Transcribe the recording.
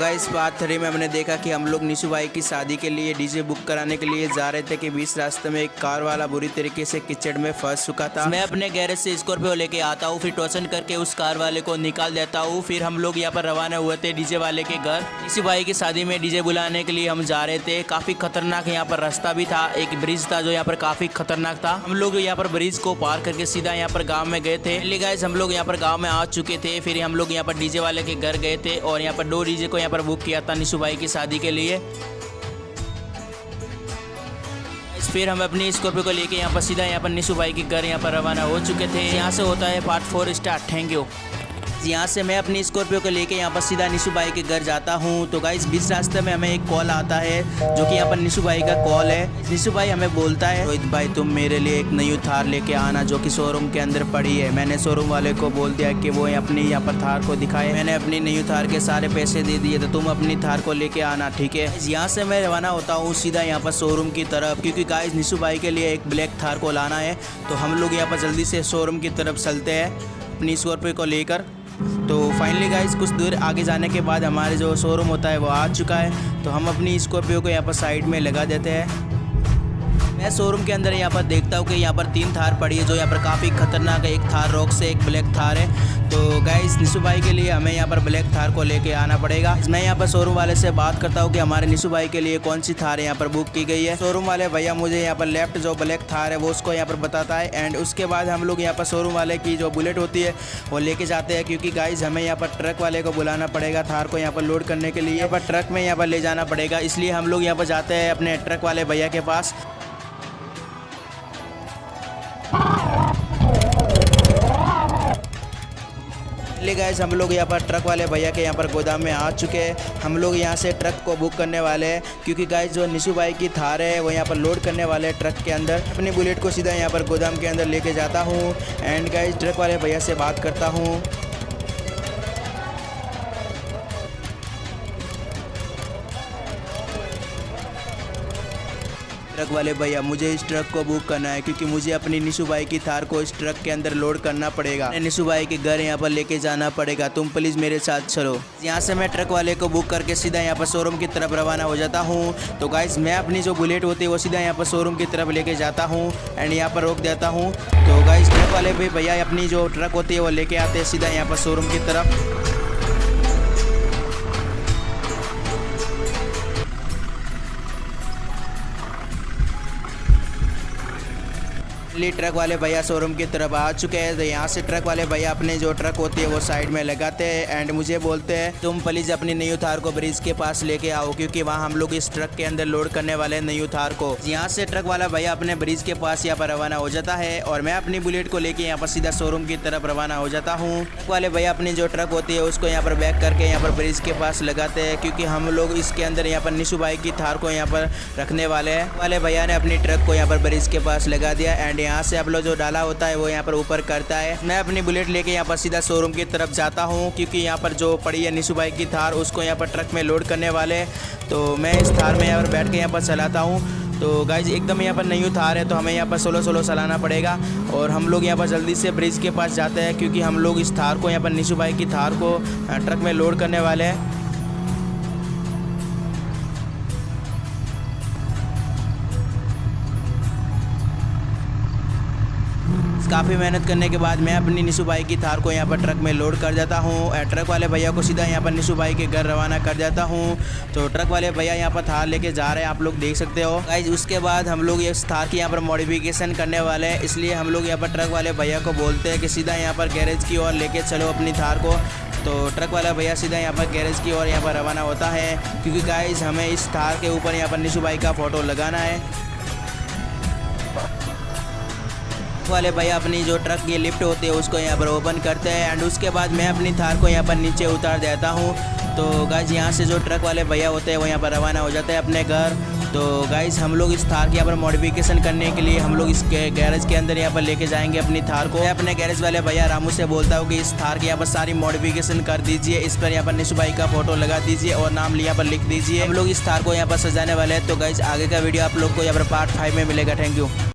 Guys part 3 में हमने देखा कि हम लोग निशु भाई की शादी के लिए डीजे बुक कराने के लिए जा रहे थे कि बीच रास्ते में एक कार वाला बुरी तरीके से कीचड़ में फंस चुका था। मैं अपने गैरेज से स्कॉर्पियो लेके आता हूँ, फिर टोचन करके उस कार वाले को निकाल देता हूँ। फिर हम लोग यहाँ पर रवाना हुए थे डीजे वाले के घर। निशु भाई की शादी में डीजे बुलाने के लिए हम जा रहे थे। काफी खतरनाक यहाँ पर रास्ता भी था, एक ब्रिज था जो यहाँ पर काफी खतरनाक था। हम लोग यहाँ पर ब्रिज को पार करके सीधा यहाँ पर गाँव में गए थे। गाइस हम लोग यहाँ पर गाँव में आ चुके थे। फिर हम लोग यहाँ पर डीजे वाले के घर गए थे और यहाँ पर 2 डीजे को यहाँ पर बुक किया था निशु भाई की शादी के लिए। फिर हम अपनी स्कॉर्पियो को लेके यहाँ पर सीधा यहाँ पर निशु भाई के घर यहाँ पर रवाना हो चुके थे। यहाँ से होता है पार्ट 4 स्टार्ट। Thank you. यहाँ से मैं अपनी स्कॉर्पियो को लेके यहाँ पर सीधा निशु भाई के घर जाता हूँ। तो गाइस बीच रास्ते में हमें एक कॉल आता है जो कि यहाँ पर निशु भाई का कॉल है। निशु भाई हमें बोलता है, रोहित भाई तुम मेरे लिए एक नई थार लेके आना जो कि शोरूम के अंदर पड़ी है। मैंने शोरूम वाले को बोल दिया कि वो अपनी यहाँ पर थार को दिखाए। मैंने अपनी नई थार के सारे पैसे दे दिए, तो तुम अपनी थार को लेके आना, ठीक है। यहाँ से मैं रवाना होता हूँ सीधा यहाँ पर शोरूम की तरफ, क्योंकि गाइस निशु भाई के लिए एक ब्लैक थार को लाना है। तो हम लोग यहाँ पर जल्दी से शोरूम की तरफ चलते हैं अपनी स्कॉर्पियो को लेकर। तो फाइनली गाइस कुछ दूर आगे जाने के बाद हमारे जो शोरूम होता है वो आ चुका है। तो हम अपनी स्कॉर्पियो को यहाँ पर साइड में लगा देते हैं। मैं शोरूम के अंदर यहाँ पर देखता हूँ कि यहाँ पर 3 थार पड़ी है जो यहाँ पर काफ़ी खतरनाक है। एक थार रॉक्स है, एक ब्लैक थार है। तो गाइस निशु भाई के लिए हमें यहाँ पर ब्लैक थार को लेके आना पड़ेगा। मैं यहाँ पर शोरूम वाले से बात करता हूँ कि हमारे निशु भाई के लिए कौन सी थार यहाँ पर बुक की गई है। शोरूम वाले भैया मुझे यहाँ पर लेफ्ट जो ब्लैक थार है वो उसको यहाँ पर बताता है। एंड उसके बाद हम लोग यहाँ पर शोरूम वाले की जो बुलेट होती है वो लेके जाते हैं, क्योंकि गाइस हमें यहाँ पर ट्रक वाले को बुलाना पड़ेगा थार को यहाँ पर लोड करने के लिए। यहाँ पर ट्रक में यहाँ पर ले जाना पड़ेगा, इसलिए हम लोग यहाँ पर जाते हैं अपने ट्रक वाले भैया के पास। गाइस हम लोग यहाँ पर ट्रक वाले भैया के यहाँ पर गोदाम में आ चुके हैं। हम लोग यहाँ से ट्रक को बुक करने वाले हैं, क्योंकि गाइस जो निशु भाई की थार है वो यहाँ पर लोड करने वाले हैं ट्रक के अंदर। अपनी बुलेट को सीधा यहाँ पर गोदाम के अंदर लेके जाता हूँ। एंड गाइस ट्रक वाले भैया से बात करता हूँ। ट्रक वाले भैया मुझे इस ट्रक को बुक करना है, क्योंकि मुझे अपनी निशु भाई की थार को इस ट्रक के अंदर लोड करना पड़ेगा। निशु भाई के घर यहाँ पर लेके जाना पड़ेगा, तुम प्लीज़ मेरे साथ चलो। यहाँ से मैं ट्रक वाले को बुक करके सीधा यहाँ पर शोरूम की तरफ रवाना हो जाता हूँ। तो गाइस मैं अपनी जो बुलेट होती है वो सीधा यहाँ पर शोरूम की तरफ लेके जाता हूँ एंड यहाँ पर रोक देता हूँ। तो गाइस ट्रक वाले भी भैया अपनी जो ट्रक होती है वो लेके आते हैं सीधा यहाँ पर शोरूम की तरफ। ट्रक वाले भैया शोरूम की तरफ आ चुके हैं। तो यहाँ से ट्रक वाले भैया अपने जो ट्रक होती है वो साइड में लगाते हैं एंड मुझे बोलते हैं तुम प्लीज़ अपनी नई थार को ब्रिज के पास लेके आओ, क्योंकि वहाँ हम लोग इस ट्रक के अंदर लोड करने वाले हैं नई थार को। यहाँ से ट्रक वाला भैया अपने ब्रिज के पास यहाँ पर रवाना हो जाता है और मैं अपनी बुलेट को लेके यहाँ पर सीधा शोरूम की तरफ रवाना हो जाता हूँ। ट्रक वाले भैया अपनी जो ट्रक होती है उसको यहाँ पर बैक करके यहाँ पर ब्रिज के पास लगाते हैं, क्योंकि हम लोग इसके अंदर यहाँ पर निशु भाई की थार को यहाँ पर रखने वाले हैं। वाले भैया ने अपनी ट्रक को यहाँ पर ब्रिज के पास लगा दिया एंड यहाँ से आप लोग जो डाला होता है वो यहाँ पर ऊपर करता है। मैं अपनी बुलेट लेके यहाँ पर सीधा शोरूम की तरफ जाता हूँ, क्योंकि यहाँ पर जो पड़ी है निशु भाई की थार उसको यहाँ पर ट्रक में लोड करने वाले। तो मैं इस थार में यहाँ पर बैठ के यहाँ पर चलाता हूँ। तो गाइज एकदम यहाँ पर नई थार है तो हमें यहाँ पर सोलो चलाना पड़ेगा और हम लोग यहाँ पर जल्दी से ब्रिज के पास जाते हैं, क्योंकि हम लोग इस थार को यहाँ पर निशु भाई की थार को ट्रक में लोड करने वाले हैं। काफ़ी मेहनत करने के बाद मैं अपनी निशु भाई की थार को यहाँ पर ट्रक में लोड कर देता हूँ। ट्रक वाले भैया को सीधा यहाँ पर निशु भाई के घर रवाना कर देता हूँ। तो ट्रक वाले भैया यहाँ पर थार लेके जा रहे हैं, आप लोग देख सकते हो गाइस। उसके बाद हम लोग इस थार की यहाँ पर मॉडिफिकेशन करने वाले हैं, इसलिए हम लोग यहाँ पर ट्रक वाले भैया को बोलते हैं कि सीधा यहाँ पर गैरेज की ओर लेके चलो अपनी थार को। तो ट्रक वाला भैया सीधा यहाँ पर गैरेज की ओर यहाँ पर रवाना होता है, क्योंकि गाइस हमें इस थार के ऊपर यहाँ पर निशु भाई का फ़ोटो लगाना है। वाले भैया अपनी जो ट्रक की लिफ्ट होती है उसको यहाँ पर ओपन करते हैं एंड उसके बाद मैं अपनी थार को यहाँ पर नीचे उतार देता हूँ। तो गाइस यहाँ से जो ट्रक वाले भैया होते हैं वो यहाँ पर रवाना हो जाते हैं अपने घर। तो गाइस हम लोग इस थार की यहाँ पर मॉडिफिकेशन करने के लिए हम लोग इस गैरेज के अंदर यहाँ पर लेके जाएंगे अपनी थार को। मैं अपने गैरेज वाले भैया रामू से बोलता हूँ कि इस थार की यहाँ पर सारी मॉडिफिकेशन कर दीजिए, इस पर यहाँ पर निशु भाई का फोटो लगा दीजिए और नाम यहाँ पर लिख दीजिए। हम लोग इस थार को यहाँ पर सजाने वाले हैं। तो गाइस आगे का वीडियो आप लोग को यहाँ पर पार्ट 5 में मिलेगा। Thank you.